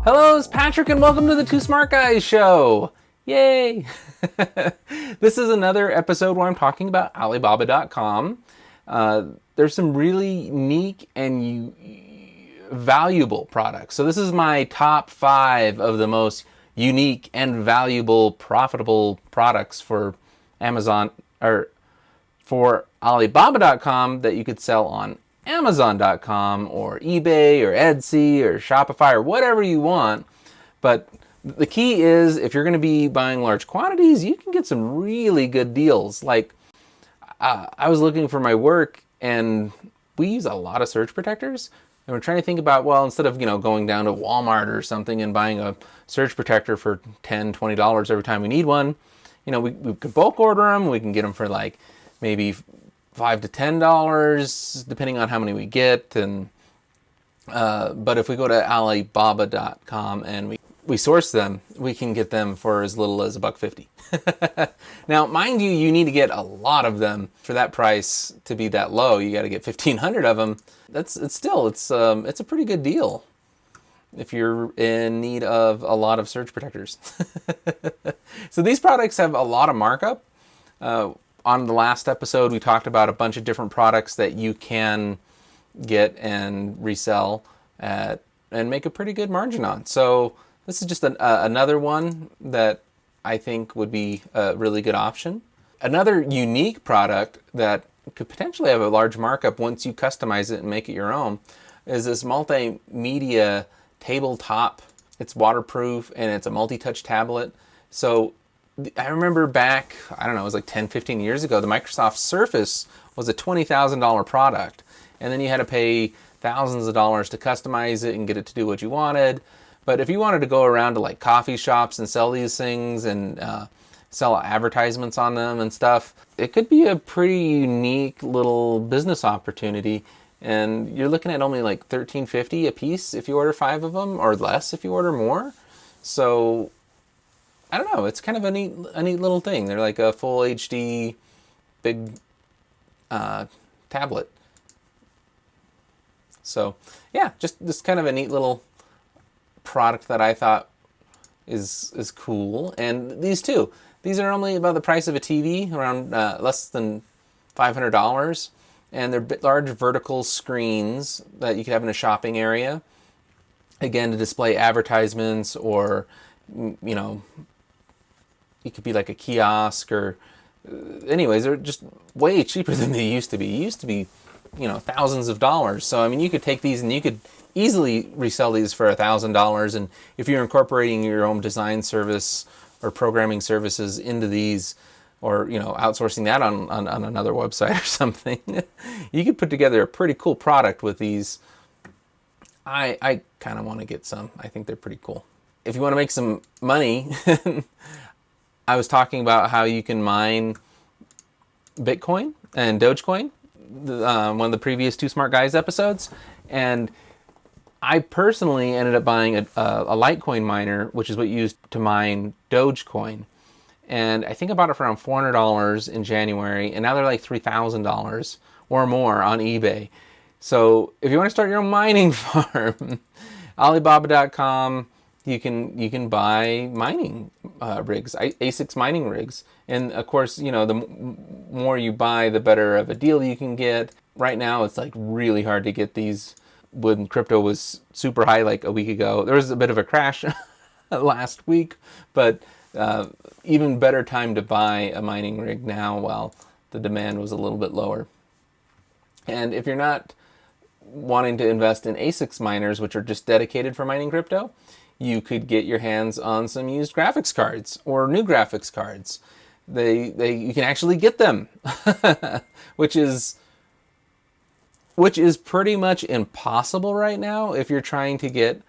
Hello, it's Patrick, and welcome to the Two Smart Guys show. Yay! This is another episode where I'm talking about Alibaba.com. There's some really unique and valuable products. So this is my top 5 of the most unique and valuable, profitable products for Amazon or for Alibaba.com that you could sell on Amazon.com or eBay or Etsy or Shopify or whatever you want. But the key is, if you're going to be buying large quantities, you can get some really good deals. Like, I was looking for my work, and we use a lot of surge protectors. And we're trying to think about, well, instead of, going down to Walmart or something and buying a surge protector for $10, $20 every time we need one, we could bulk order them. We can get them for like maybe $5 to $10, depending on how many we get. And but if we go to Alibaba.com and we source them, we can get them for as little as $1.50. Now, mind you, you need to get a lot of them for that price to be that low. You got to get 1,500 of them. It's a pretty good deal if you're in need of a lot of surge protectors. So these products have a lot of markup. On the last episode, we talked about a bunch of different products that you can get and resell and make a pretty good margin on. So this is just another one that I think would be a really good option. Another unique product that could potentially have a large markup once you customize it and make it your own is this multimedia tabletop. It's waterproof and it's a multi-touch tablet. So I remember back, I don't know, it was like 10, 15 years ago, the Microsoft Surface was a $20,000 product. And then you had to pay thousands of dollars to customize it and get it to do what you wanted. But if you wanted to go around to like coffee shops and sell these things and sell advertisements on them and stuff, it could be a pretty unique little business opportunity. And you're looking at only like $13.50 a piece if you order 5 of them, or less if you order more. So I don't know, it's kind of a neat little thing. They're like a full HD big tablet. So yeah, just kind of a neat little product that I thought is cool. And these are only about the price of a TV, around less than $500. And they're large vertical screens that you could have in a shopping area. Again, to display advertisements, or it could be like a kiosk, or anyways, they're just way cheaper than they used to be. It used to be, thousands of dollars. So, I mean, you could take these and you could easily resell these for $1,000. And if you're incorporating your own design service or programming services into these, or, outsourcing that on another website or something, you could put together a pretty cool product with these. I kind of want to get some. I think they're pretty cool. If you want to make some money, I was talking about how you can mine Bitcoin and Dogecoin, one of the previous Two Smart Guys episodes. And I personally ended up buying a Litecoin miner, which is what you use to mine Dogecoin. And I think I bought it for around $400 in January, and now they're like $3,000 or more on eBay. So if you want to start your own mining farm, Alibaba.com, you can buy mining rigs, ASICs mining rigs. And of course, the more you buy, the better of a deal you can get. Right now, it's like really hard to get these. When crypto was super high like a week ago, there was a bit of a crash last week, but even better time to buy a mining rig now while the demand was a little bit lower. And if you're not wanting to invest in ASICs miners, which are just dedicated for mining crypto, you could get your hands on some used graphics cards or new graphics cards. You can actually get them, which is pretty much impossible right now if you're trying to get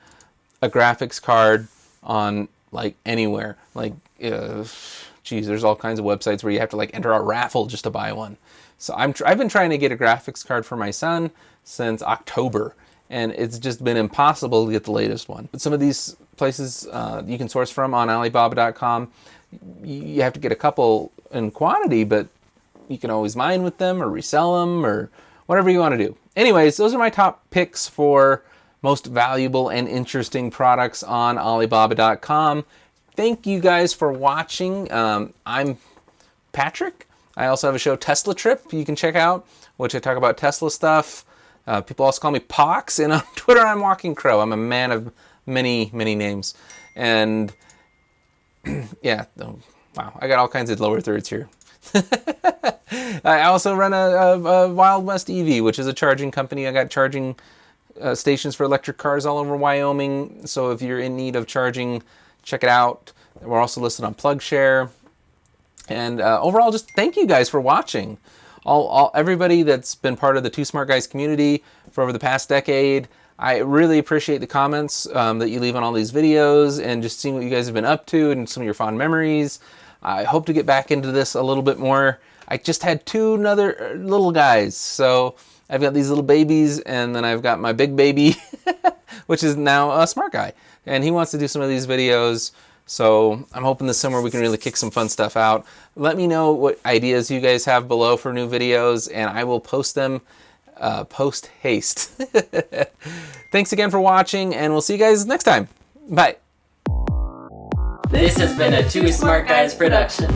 a graphics card on like anywhere. Like, there's all kinds of websites where you have to like enter a raffle just to buy one. So I've been trying to get a graphics card for my son since October, and it's just been impossible to get the latest one. But some of these places you can source from on Alibaba.com, you have to get a couple in quantity, but you can always mine with them or resell them or whatever you want to do. Anyways, those are my top picks for most valuable and interesting products on Alibaba.com. Thank you guys for watching. I'm Patrick. I also have a show, Tesla Trip, you can check out, which I talk about Tesla stuff. People also call me Pox, and on Twitter I'm Walking Crow. I'm a man of many, many names. And yeah, oh, wow, I got all kinds of lower thirds here. I also run a Wild West EV, which is a charging company. I got charging stations for electric cars all over Wyoming. So if you're in need of charging, check it out. We're also listed on PlugShare. And overall, just thank you guys for watching. Everybody that's been part of the Two Smart Guys community for over the past decade. I really appreciate the comments that you leave on all these videos and just seeing what you guys have been up to and some of your fond memories. I hope to get back into this a little bit more. I just had two other little guys. So I've got these little babies, and then I've got my big baby, which is now a smart guy. And he wants to do some of these videos. So I'm hoping this summer we can really kick some fun stuff out. Let me know what ideas you guys have below for new videos, and I will post them post haste. Thanks again for watching, and we'll see you guys next time. Bye. This has been a Two Smart Guys production.